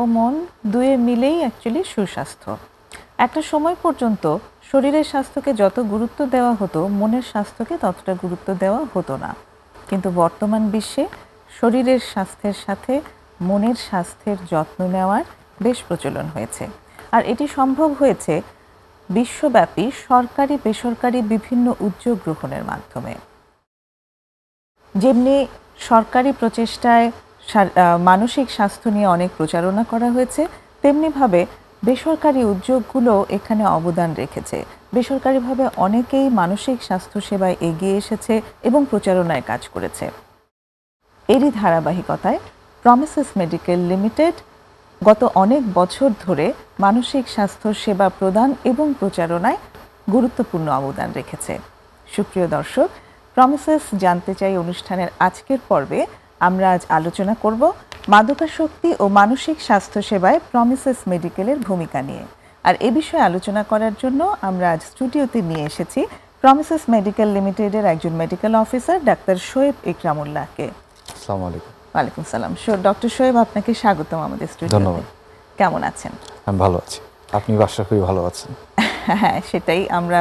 ও মন দুয়ে মিলেই অ্যাকচুয়ালি সুস্বাস্থ্য। একটা সময় পর্যন্ত শরীরের স্বাস্থ্যকে যত গুরুত্ব দেওয়া হতো মনের স্বাস্থ্যকে ততটা গুরুত্ব দেওয়া হতো না, কিন্তু বর্তমান বিশ্বে শরীরের স্বাস্থ্যের সাথে মনের স্বাস্থ্যের যত্ন নেওয়ার বেশ প্রচলন হয়েছে। আর এটি সম্ভব হয়েছে বিশ্বব্যাপী সরকারি বেসরকারি বিভিন্ন উদ্যোগ গ্রহণের মাধ্যমে। যেমনি সরকারি প্রচেষ্টায় মানসিক স্বাস্থ্য নিয়ে অনেক প্রচারণা করা হয়েছে, তেমনিভাবে বেসরকারি উদ্যোগগুলো এখানে অবদান রেখেছে। বেসরকারিভাবে অনেকেই মানসিক স্বাস্থ্য সেবায় এগিয়ে এসেছে এবং প্রচারণায় কাজ করেছে। এরই ধারাবাহিকতায় প্রমিসেস মেডিকেল লিমিটেড গত অনেক বছর ধরে মানসিক স্বাস্থ্য সেবা প্রদান এবং প্রচারণায় গুরুত্বপূর্ণ অবদান রেখেছে। সুপ্রিয় দর্শক, প্রমিসেস জানতে চাই অনুষ্ঠানের আজকের পর্বে আমরা আজ আলোচনা করব মাদকাসক্তি ও মানসিক স্বাস্থ্য সেবায় প্রমিসেস মেডিকেলের ভূমিকা নিয়ে। আর এ বিষয়ে আলোচনা করার জন্য আমরা আজ স্টুডিওতে নিয়ে এসেছি প্রমিসেস মেডিকেল লিমিটেডের একজন মেডিকেল অফিসার ডাক্তার শোয়েব ইকরামুল্লাহকে। আসসালামু আলাইকুম। ওয়ালাইকুম সালাম। ডক্টর শোয়েব, আপনাকে স্বাগতম আমাদের স্টুডিওতে। ধন্যবাদ। কেমন আছেন? আমি ভালো আছি, আপনি আশা করি ভালো আছেন। হ্যাঁ, সেটাই আমরা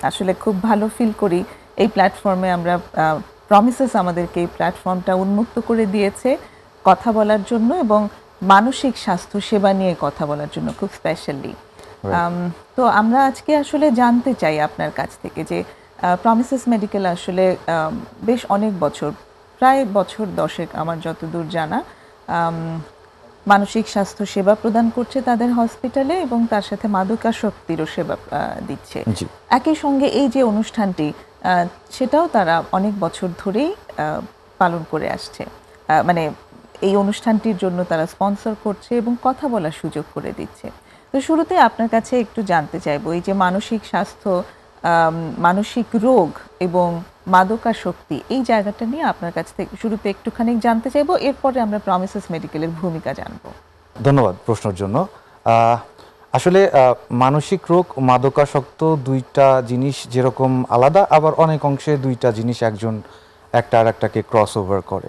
আসলে খুব ভালো ফিল করি। এই প্ল্যাটফর্মে আমরা প্রমিসেস আমাদেরকে এই প্ল্যাটফর্মটা উন্মুক্ত করে দিয়েছে কথা বলার জন্য এবং মানসিক স্বাস্থ্য সেবা নিয়ে কথা বলার জন্য খুব স্পেশালি। তো আমরা আজকে আসলে জানতে চাই আপনার কাছ থেকে যে প্রমিসেস মেডিকেল আসলে বেশ অনেক বছর, প্রায় বছর 10 আমার যতদূর জানা, মানসিক স্বাস্থ্য সেবা প্রদান করছে তাদের হসপিটালে এবং তার সাথে মাদকাসক্তিরও সেবা দিচ্ছে। একই সঙ্গে এই যে অনুষ্ঠানটি, সেটাও তারা অনেক বছর ধরেই পালন করে আসছে। মানে এই অনুষ্ঠানটির জন্য তারা স্পন্সর করছে এবং কথা বলার সুযোগ করে দিচ্ছে। তো শুরুতে আপনার কাছে একটু জানতে চাইবো, এই যে মানসিক স্বাস্থ্য, মানসিক রোগ এবং মাদকাসক্তি, এই জায়গাটা নিয়ে আপনার কাছ থেকে শুরুতে একটুখানি জানতে চাইবো, এরপরে আমরা প্রমিসেস মেডিকেলের ভূমিকা জানবো। ধন্যবাদ প্রশ্নের জন্য। আসলে মানসিক রোগ ও মাদকাসক্ত দুইটা জিনিস যেরকম আলাদা, আবার অনেক অংশে দুইটা জিনিস একটা আর একটাকে ক্রস ওভার করে।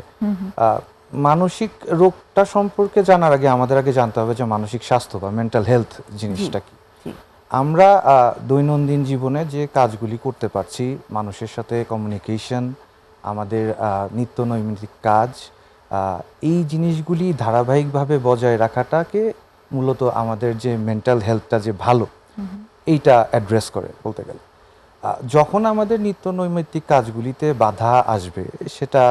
মানসিক রোগটা সম্পর্কে জানার আগে আমাদের জানতে হবে যে মানসিক স্বাস্থ্য বা মেন্টাল হেলথ জিনিসটা কি। আমরা দৈনন্দিন জীবনে যে কাজগুলি করতে পারছি, মানুষের সাথে কমিউনিকেশন, আমাদের নিত্য নৈমিত্তিক কাজ, এই জিনিসগুলি ধারাবাহিকভাবে বজায় রাখাটাকে মূলত আমাদের যে মেন্টাল হেলথটা যে ভালো, এইটা অ্যাড্রেস করে বলতে গেলে। যখন আমাদের নিত্য নৈমিত্তিক কাজগুলিতে বাধা আসবে, সেটা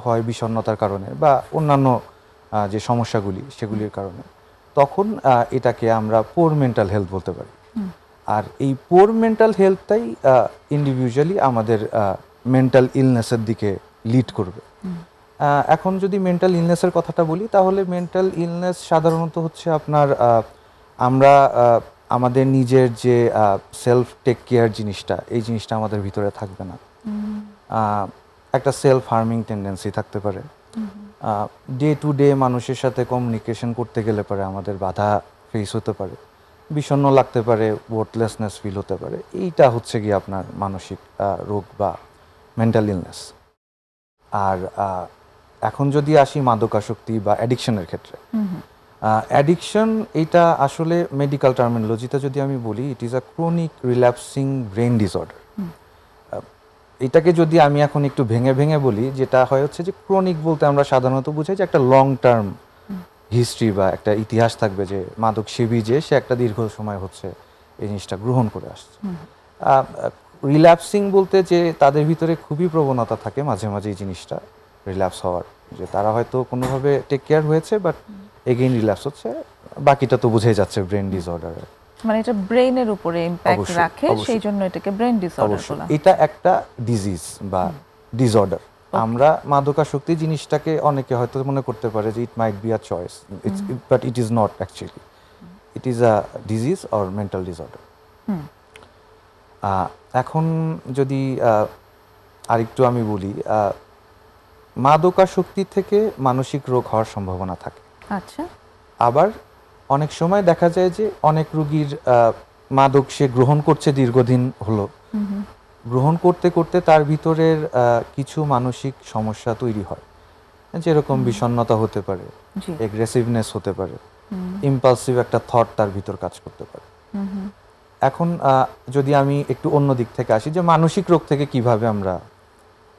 হয় বিষণ্ণতার কারণে বা অন্যান্য যে সমস্যাগুলি সেগুলির কারণে, তখন এটাকে আমরা পোর মেন্টাল হেলথ বলতে পারি। আর এই পোর মেন্টাল হেলথটাই ইন্ডিভিজুয়ালি আমাদের মেন্টাল ইলনেসের দিকে লিড করবে। এখন যদি মেন্টাল ইলনেসের কথাটা বলি, তাহলে মেন্টাল ইলনেস সাধারণত হচ্ছে আপনার আমরা আমাদের নিজের যে সেলফ টেক কেয়ার জিনিসটা, এই জিনিসটা আমাদের ভিতরে থাকবে না। একটা সেলফ হার্মিং টেন্ডেন্সি থাকতে পারে। ডে টু ডে মানুষের সাথে কমিউনিকেশন করতে গেলে পরে আমাদের বাধা ফেস হতে পারে, বিষণ্ণ লাগতে পারে, ওয়ার্থলেসনেস ফিল হতে পারে। এইটা হচ্ছে কি আপনার মানসিক রোগ বা মেন্টাল ইলনেস। আর এখন যদি আসি মাদকাসক্তি বা অ্যাডিকশনের ক্ষেত্রে, অ্যাডিকশন এটা আসলে মেডিকেল টার্মিনোলজিতে যদি আমি বলি, ইট is a chronic relapsing brain disorder. এটাকে যদি আমি এখন একটু ভেঙে ভেঙে বলি, যেটা হয় হচ্ছে যে ক্রনিক বলতে আমরা সাধারণত বুঝাই যে একটা লং টার্ম হিস্ট্রি বা একটা ইতিহাস থাকবে, যে মাদক সেবী যে সে একটা দীর্ঘ সময় হচ্ছে এই জিনিসটা গ্রহণ করে আসছে। রিল্যাপসিং বলতে যে তাদের ভিতরে খুবই প্রবণতা থাকে মাঝে মাঝে এই জিনিসটা রিল্যাপস হওয়ার, যে তারা হয়তো কোনোভাবে টেক কেয়ার হয়েছে বাট এগেইন রিল্যাপস হচ্ছে। বাকিটা তো বুঝেই যাচ্ছে ব্রেন ডিসঅর্ডার, মানে এটা ব্রেনের উপরে ইমপ্যাক্ট রাখে, সেই জন্য এটাকে ব্রেন ডিসঅর্ডার বলা হয়। এটা একটা ডিজিজ বা ডিসঅর্ডার। আমরা মাদকাসক্তি জিনিসটাকে অনেকে হয়তো মনে করতে পারে যে it might be a choice, but it is not actually. It is a disease or mental disorder. এখন যদি আরেকটু আমি বলি, মাদকাসক্তি থেকে মানসিক রোগ হওয়ার সম্ভাবনা থাকে। আচ্ছা। আবার অনেক সময় দেখা যায় যে অনেক রোগীর মাদক সে গ্রহণ করছে দীর্ঘদিন হলো, গ্রহণ করতে করতে তার ভিতরের কিছু মানসিক সমস্যা তৈরি হয়, যেরকম বিষণ্ণতা হতে পারে, এগ্রেসিভনেস হতে পারে, ইম্পালসিভ একটা থট তার ভিতর কাজ করতে পারে। এখন যদি আমি একটু অন্য দিক থেকে আসি, যে মানসিক রোগ থেকে কিভাবে আমরা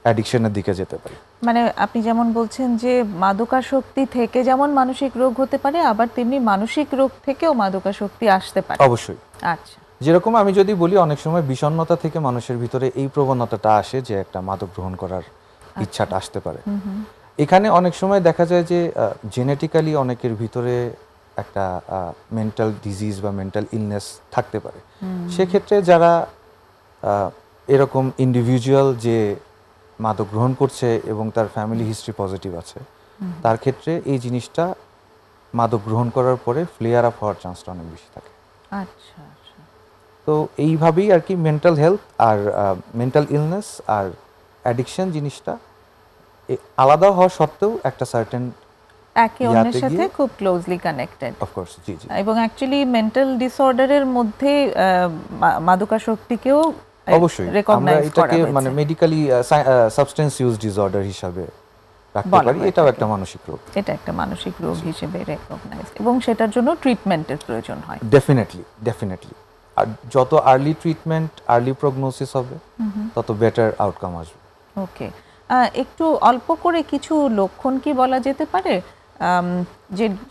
অ্যাডিকশনের দিকে যেতে পারি। মানে আপনি যেমন বলছেন যে মাদকাসক্তি থেকে যেমন মানসিক রোগ হতে পারে, আবার তেমনি মানসিক রোগ থেকেও মাদকাসক্তি আসতে পারে। অবশ্যই। আচ্ছা, যেরকম আমি যদি বলি, অনেক সময় বিষণ্ণতা থেকে মানুষের ভিতরে এই প্রবণতাটা আসে যে একটা মাদক গ্রহণ করার ইচ্ছাটা আসতে পারে। এখানে অনেক সময় দেখা যায় যে জেনেটিক্যালি অনেকের ভিতরে একটা মেন্টাল ডিজিজ বা মেন্টাল ইলনেস থাকতে পারে। সেক্ষেত্রে যারা এরকম ইন্ডিভিজুয়াল যে মাদক গ্রহণ করছে এবং তার ফ্যামিলি হিস্ট্রি পজিটিভ আছে, তার ক্ষেত্রে এই জিনিসটা মাদক গ্রহণ করার পরে ফ্লেয়ার আপ হওয়ার চান্সটা অনেক বেশি থাকে। আচ্ছা, আচ্ছা। তো এইভাবেই আর কি মেন্টাল হেলথ আর মেন্টাল ইলনেস আর অ্যাডিকশন জিনিসটা আলাদা হওয়া সত্ত্বেও একটা সার্টেন একে অন্যের সাথে খুব ক্লোজলি কানেক্টেড। অফ কোর্স, জি জি। এবং অ্যাকচুয়ালি মেন্টাল ডিসঅর্ডারের মধ্যে মাদকাসক্তিকেও অবশ্যই আমরা রেকগনাইজ করা এটাকে হয়েছে। মানে মেডিকেলি সাবস্টেন্স ইউজ ডিসঅর্ডার হিসাবে রাখতে বলা পারি। হয় এটাও থাকে। একটা মানসিক রোগ। এটা একটা মানসিক রোগ হিসেবে রেকগনাইজ, এবং সেটার জন্য ট্রিটমেন্টের প্রয়োজন হয়। Definitely, definitely. আর যত আর্লি ট্রিটমেন্ট, আর্লি প্রগনোসিস হবে, তত বেটার আউটকাম আসবে। ওকে, একটু অল্প করে কিছু লক্ষণ কি বলা যেতে পারে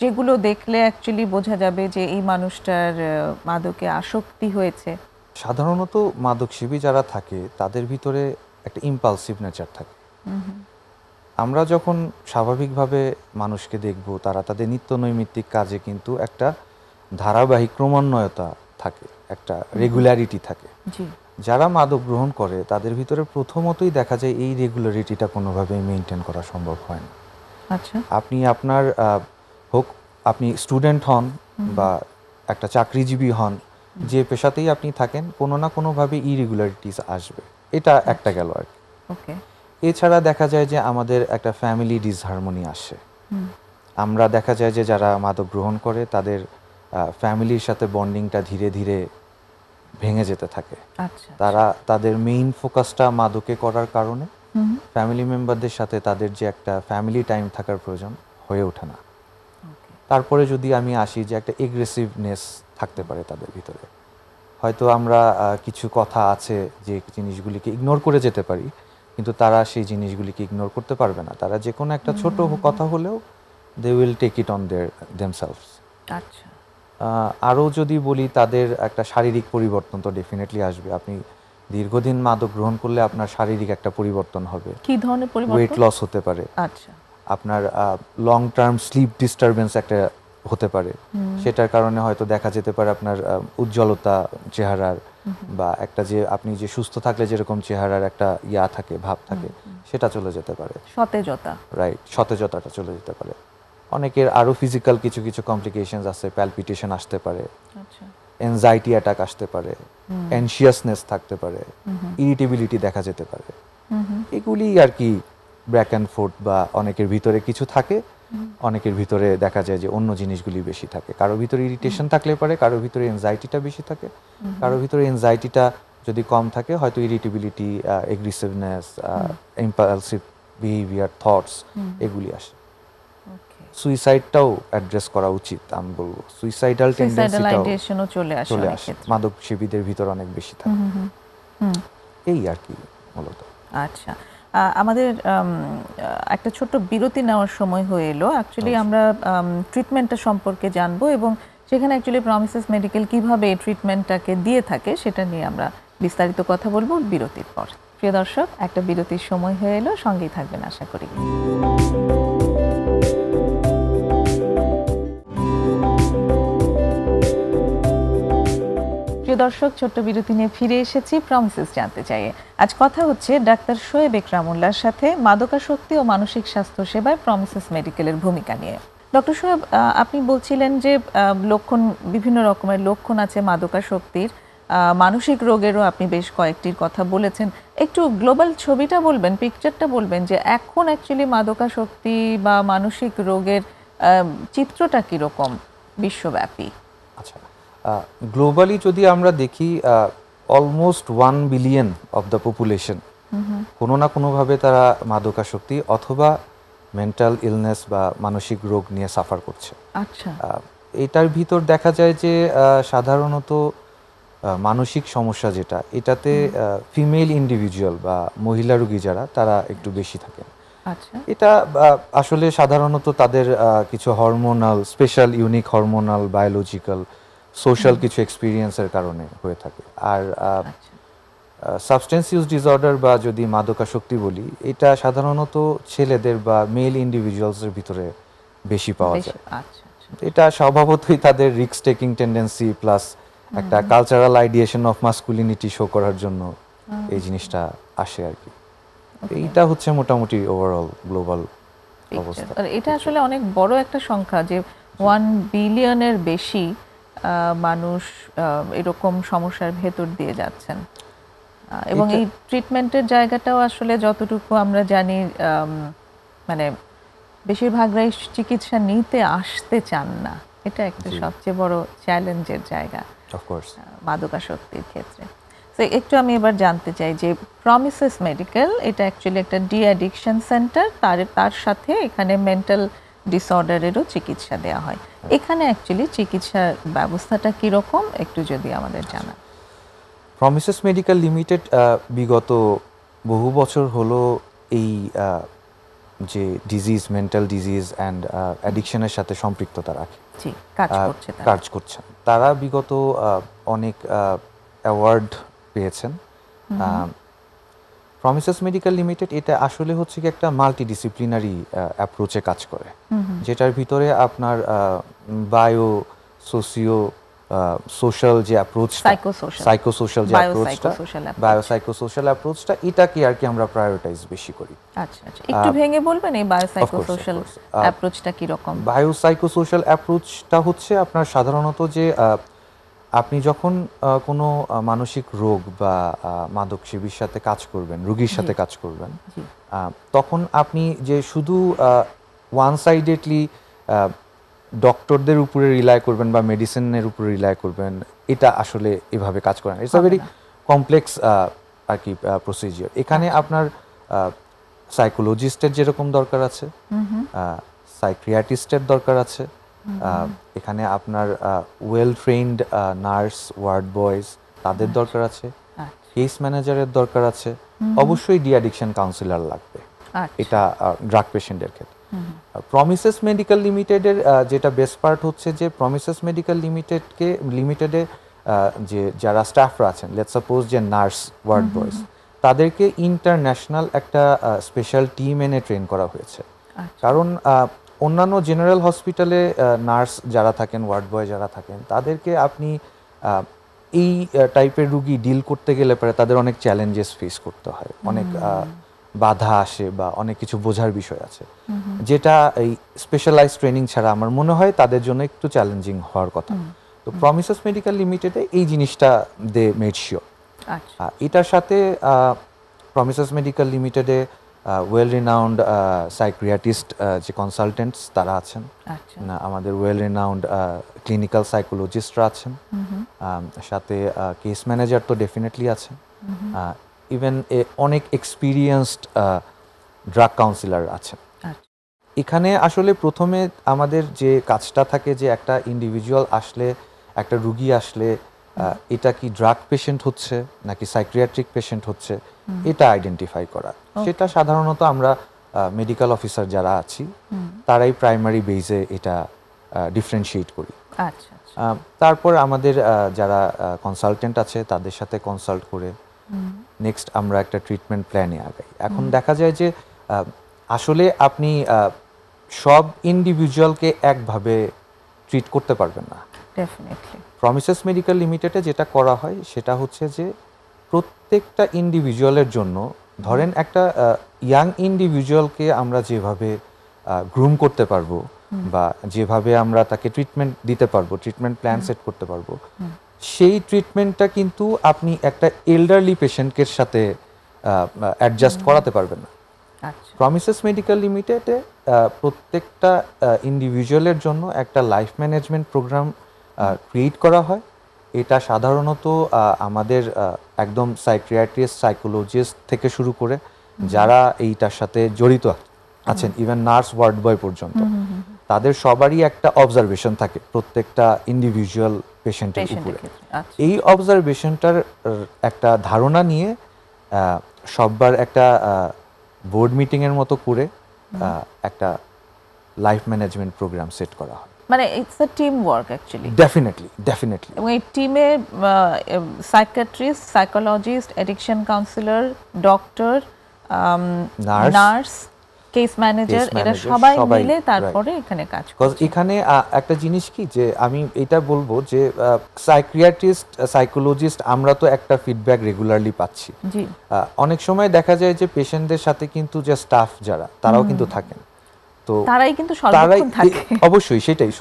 যেগুলো দেখলে অ্যাকচুয়ালি বোঝা যাবে যে এই মানুষটার মাদকে আসক্তি হয়েছে? সাধারণত মাদকসেবী যারা থাকে তাদের ভিতরে একটা ইম্পালসিভ নেচার থাকে। আমরা যখন স্বাভাবিকভাবে মানুষকে দেখব, তারা তাদের নিত্য নৈমিত্তিক কাজে কিন্তু একটা ধারাবাহিক ক্রমান্বয়তা থাকে, একটা রেগুলারিটি থাকে। জি। যারা মাদক গ্রহণ করে তাদের ভিতরে প্রথমতই দেখা যায় এই রেগুলারিটিটা কোনোভাবেই মেনটেন করা সম্ভব হয় না। আচ্ছা। আপনি আপনার হোক আপনি স্টুডেন্ট হন বা একটা চাকরিজীবী হন, যে পেশাতেই আপনি থাকেন, কোনো না কোনোভাবে ইরেগুলারিটিস আসবে। এটা একটা গেল আর কি। ওকে। এছাড়া দেখা যায় যে আমাদের একটা ফ্যামিলি ডিসহারমোনি আসে। আমরা দেখা যায় যে যারা মাদক গ্রহণ করে তাদের ফ্যামিলির সাথে বন্ডিংটা ধীরে ধীরে ভেঙে যেতে থাকে। আচ্ছা। তারা তাদের মেইন ফোকাসটা মাদকে করার কারণে ফ্যামিলি মেম্বারদের সাথে তাদের যে একটা ফ্যামিলি টাইম থাকার প্রয়োজন হয়ে ওঠে না। তারপরে যদি আমি আসি যে একটা এগ্রেসিভনেস থাকতে পারে তাদের ভিতরে। হয়তো আমরা কিছু কথা আছে যে জিনিসগুলিকে ইগনোর করে যেতে পারি, কিন্তু তারা সেই জিনিসগুলিকে ইগনোর করতে পারবে না। তারা যে কোনো একটা ছোট কথা হলেও they will take it on themselves. আচ্ছা। আরও যদি বলি, তাদের একটা শারীরিক পরিবর্তন তো ডেফিনেটলি আসবে। আপনি দীর্ঘদিন মাদক গ্রহণ করলে আপনার শারীরিক একটা পরিবর্তন হবে। কি ধরনের পরিবর্তন? ওয়েট লস হতে পারে। আচ্ছা। আপনার লং টার্ম স্লিপ ডিস্টারবেন্স একটা হতে পারে। সেটার কারণে হয়তো দেখা যেতে পারে আপনার উজ্জ্বলতা চেহারার, বা একটা যে আপনি যে সুস্থ থাকলে যেরকম চেহারার একটা থাকে, ভাব থাকে, সেটা চলে যেতে পারে। সতেজতা। রাইট, সতেজতাটা চলে যেতে পারে। অনেকের আরো ফিজিক্যাল কিছু কিছু কমপ্লিকেশনস আছে, প্যালপিটেশন আসতে পারে, আচ্ছা, এনজাইটি অ্যাটাক আসতে পারে, অ্যানশিয়াসনেস থাকতে পারে, ইরিটেবিলিটি দেখা যেতে পারে। এগুলি আর কি ব্যাক অ্যান্ড ফোর্থ, বা অনেকের ভিতরে কিছু থাকে, অনেকের ভিতরে দেখা যায় যে অন্য জিনিসগুলি বেশি থাকে। কারো ভিতরে ইরিটেশন থাকলে পারে, কারো ভিতরে এনজাইটিটা বেশি থাকে, কারো ভিতরে এনজাইটিটা যদি কম থাকে হয়তো ইরিটেবিলিটি, এগ্রেসিভনেস, ইম্পালসিভ বিহেভিয়ার, থটস এগুলি আসে। সুইসাইডটাও অ্যাড্রেস করা উচিত, আমি বলবো। সুইসাইডাল টেন্ডেন্সিটাও চলে আসে, মাদক সেবীদের ভিতর অনেক বেশি থাকে। এই আর কি মূলত। আচ্ছা, আমাদের একটা ছোট্ট বিরতি নেওয়ার সময় হয়ে এলো। অ্যাকচুয়ালি আমরা ট্রিটমেন্টটা সম্পর্কে জানবো, এবং সেখানে অ্যাকচুয়ালি প্রমিসেস মেডিকেল কিভাবে ট্রিটমেন্টটাকে দিয়ে থাকে সেটা নিয়ে আমরা বিস্তারিত কথা বলবো বিরতির পর। প্রিয় দর্শক, একটা বিরতির সময় হয়ে এলো, সঙ্গেই থাকবেন আশা করি। প্রিয় দর্শক, ছোট্ট বিরতি নিয়ে ফিরে এসেছি প্রমিসেস জানতে চাই। আজ কথা হচ্ছে ডাক্তার শোয়েব একরামুল্লাহর সাথে মাদকাসক্তি ও মানসিক স্বাস্থ্য সেবায় প্রমিসেস মেডিকেলের ভূমিকা নিয়ে। ডক্টর শোয়েব, আপনি বলছিলেন যে লক্ষণ, বিভিন্ন রকমের লক্ষণ আছে মাদকাসক্তির, মানসিক রোগেরও আপনি বেশ কয়েকটির কথা বলেছেন। একটু গ্লোবাল ছবিটা বলবেন, পিকচারটা বলবেন যে এখন অ্যাকচুয়ালি মাদকাসক্তি বা মানসিক রোগের চিত্রটা কীরকম বিশ্বব্যাপী? আচ্ছা, গ্লোবালি যদি আমরা দেখি, almost 1 billion of the population কোনো না কোনোভাবে তারা মাদকাসক্তি অথবা মেন্টাল ইলনেস বা মানসিক রোগ নিয়ে সাফার করছে। আচ্ছা। এটার ভিতর দেখা যায় যে সাধারণত মানসিক সমস্যা যেটা এটাতে ফিমেল ইন্ডিভিজুয়াল বা মহিলা রোগী যারা তারা একটু বেশি থাকেন। আচ্ছা, এটা আসলে সাধারণত তাদের কিছু hormonal special unique hormonal biological social কিছু এক্সপিরিয়েন্সের কারণে হয়ে থাকে। আর আচ্ছা, সাবস্টেন্স ইউজ ডিসঅর্ডার বা যদি মাদকাসক্তি বলি, এটা সাধারণত ছেলেদের বা মেল ইন্ডিভিজুয়ালসের ভিতরে বেশি পাওয়া যায়। আচ্ছা, আচ্ছা, এটা স্বভাবতই তাদের রিস্ক টেকিং টেন্ডেন্সি প্লাস একটা cultural ideation of masculinity show করার জন্য এই জিনিসটা আসে আর কি। এইটা হচ্ছে মোটামুটি ওভারঅল গ্লোবাল অবস্থা। আর এটা আসলে অনেক বড় একটা সংখ্যা যে 1 বিলিয়নের বেশি মানুষ এরকম সমস্যার ভেতর দিয়ে যাচ্ছেন, এবং এই ট্রিটমেন্টের জায়গাটাও আসলে যতটুকু আমরা জানি মানে বেশিরভাগরাই চিকিৎসা নিতে আসতে চান না। এটা একটা সবচেয়ে বড় চ্যালেঞ্জের জায়গা অফকোর্স মাদকাসক্তির ক্ষেত্রে। তো একটু আমি এবার জানতে চাই যে প্রমিসেস মেডিকেল এটা অ্যাকচুয়ালি একটা ডি অ্যাডিকশন সেন্টার, তার সাথে এখানে মেন্টাল ডিসঅর্ডারেরও চিকিৎসা দেওয়া হয়। এখানে অ্যাকচুয়ালি চিকিৎসার ব্যবস্থাটা কীরকম একটু যদি আমাদের জানান। প্রমিসেস মেডিকেল লিমিটেড বিগত বহু বছর হলো এই যে ডিজিজ মেন্টাল ডিজিজ অ্যান্ড অ্যাডিকশনের সাথে সম্পৃক্ততা রাখে, জি, কাজ করছেন। তারা বিগত অনেক অ্যাওয়ার্ড পেয়েছেন। প্রমিসেস মেডিকেল লিমিটেড এটা আসলে হচ্ছে কি একটা মাল্টিডিসিপ্লিনারি অ্যাপ্রোচে কাজ করে, যেটার ভিতরে আপনার বায়ো সোশিও সোশ্যাল যে অ্যাপ্রোচটা, সাইকোসোশ্যাল যে অ্যাপ্রোচটা, বায়োসাইকোসোশ্যাল অ্যাপ্রোচটা, এটাকে আর কি আমরা প্রায়োরিটাইজ বেশি করি। আচ্ছা আচ্ছা, একটু ভেঙে বলবেন এই বায়োসাইকোসোশ্যাল অ্যাপ্রোচটা কি রকম? বায়োসাইকোসোশ্যাল অ্যাপ্রোচটা হচ্ছে আপনার সাধারণত যে আপনি যখন কোনো মানসিক রোগ বা মাদক সেবীর সাথে কাজ করবেন, রোগীর সাথে কাজ করবেন, তখন আপনি যে শুধু ওয়ান সাইডেডলি ডক্টরদের উপরে রিলাই করবেন বা মেডিসিনের উপরে রিলাই করবেন, এটা আসলে এভাবে কাজ করে না। ইটস আ ভেরি কমপ্লেক্স আর কি প্রসিজিওর। এখানে আপনার সাইকোলজিস্টের যেরকম দরকার আছে, সাইকিয়াট্রিস্টের দরকার আছে, এখানে আপনার well trained nurse, ward boys তাদের দরকার আছে, কেস ম্যানেজারের দরকার আছে, অবশ্যই ডি অ্যাডিকশন কাউন্সিলর লাগবে এটা ড্রাগ পেশেন্টের ক্ষেত্রে। প্রমিসেস মেডিকেল লিমিটেডের যেটা বেস্ট পার্ট হচ্ছে যে প্রমিসেস মেডিকেল লিমিটেডে যে যারা স্টাফরা আছেন, লেটস সাপোজ যে নার্স, ওয়ার্ড বয়েজ, তাদেরকে ইন্টারন্যাশনাল একটা স্পেশাল টিম এনে ট্রেন করা হয়েছে। কারণ অন্যান্য জেনারেল হসপিটালে নার্স যারা থাকেন, ওয়ার্ড বয় যারা থাকেন, তাদেরকে আপনি এই টাইপের রুগী ডিল করতে গেলে পরে তাদের অনেক চ্যালেঞ্জেস ফেস করতে হয়, অনেক বাধা আসে বা অনেক কিছু বোঝার বিষয় আছে, যেটা এই স্পেশালাইজ ট্রেনিং ছাড়া আমার মনে হয় তাদের জন্য একটু চ্যালেঞ্জিং হওয়ার কথা। তো প্রমিসেস মেডিকেল লিমিটেডে এই জিনিসটা দে মেড শিওর। এটার সাথে প্রমিসেস মেডিকেল লিমিটেডে ওয়েল রিনাউন্ড সাইকিয়াট্রিস্ট যে কনসালটেন্টস তারা আছেন, আমাদের ওয়েল রিনাউন্ড ক্লিনিক্যাল সাইকোলজিস্টরা আছেন, সাথে কেস ম্যানেজার তো ডেফিনেটলি আছেন, ইভেন অনেক এক্সপিরিয়েন্সড ড্রাগ কাউন্সিলর আছেন। এখানে আসলে প্রথমে আমাদের যে কাজটা থাকে যে একটা ইন্ডিভিজুয়াল আসলে, একটা রুগী আসলে, এটা কি ড্রাগ পেশেন্ট হচ্ছে নাকি সাইকিয়াট্রিক পেশেন্ট হচ্ছে এটা আইডেন্টিফাই করা। সেটা সাধারণত আমরা মেডিকেল অফিসার যারা আছি তারাই প্রাইমারি বেসে এটা ডিফারেন্সিয়েট করি। তারপর আমাদের যারা কনসালটেন্ট আছে তাদের সাথে কনসাল্ট করে নেক্সট আমরা একটা ট্রিটমেন্ট প্ল্যানে আগাই। এখন দেখা যায় যে আসলে আপনি সব ইন্ডিভিজুয়ালকে একভাবে ট্রিট করতে পারবেন না। ডেফিনেটলি প্রমিসেস মেডিকেল লিমিটেডে যেটা করা হয় সেটা হচ্ছে যে প্রত্যেকটা ইন্ডিভিজুয়ালের জন্য, ধরেন একটা ইয়াং ইন্ডিভিজুয়ালকে আমরা যেভাবে গ্রুম করতে পারবো বা যেভাবে আমরা তাকে ট্রিটমেন্ট দিতে পারবো, ট্রিটমেন্ট প্ল্যান সেট করতে পারবো, সেই ট্রিটমেন্টটা কিন্তু আপনি একটা এল্ডারলি পেশেন্টের সাথে অ্যাডজাস্ট করাতে পারবেন না। প্রমিসেস মেডিকেল লিমিটেডে প্রত্যেকটা ইন্ডিভিজুয়ালের জন্য একটা লাইফ ম্যানেজমেন্ট প্রোগ্রাম ক্রিয়েট করা হয়। এটা সাধারণত আমাদের একদম সাইকিয়াট্রিস্ট, সাইকোলজিস্ট থেকে শুরু করে যারা এইটার সাথে জড়িত আছেন, ইভেন নার্স, ওয়ার্ড বয় পর্যন্ত, তাদের সবারই একটা অবজারভেশন থাকে প্রত্যেকটা ইন্ডিভিজুয়াল পেশেন্টের উপরে। এই অবজারভেশনটার একটা ধারণা নিয়ে সববার একটা বোর্ড মিটিং এর মতো করে একটা লাইফ ম্যানেজমেন্ট প্রোগ্রাম সেট করা হয়। মানে it's a team work actually. Definitely. এবং এই টিমে psychiatrist, psychologist, addiction councillor, doctor, nurse, case manager, এরা সবাই মিলে তারপরে এখানে কাজ করে। এখানে একটা জিনিস কি যে আমি এটা বলবো যে সাইকিয়াট্রিস্ট, সাইকোলজিস্ট আমরা তো একটা ফিডব্যাক রেগুলারলি পাচ্ছি। অনেক সময় দেখা যায় যে পেশেন্টদের সাথে কিন্তু যে স্টাফ যারা তারাও কিন্তু থাকেন, তো তারাই কিন্তু সর্বক্ষণ থাকে। অবশ্যই সেটাই,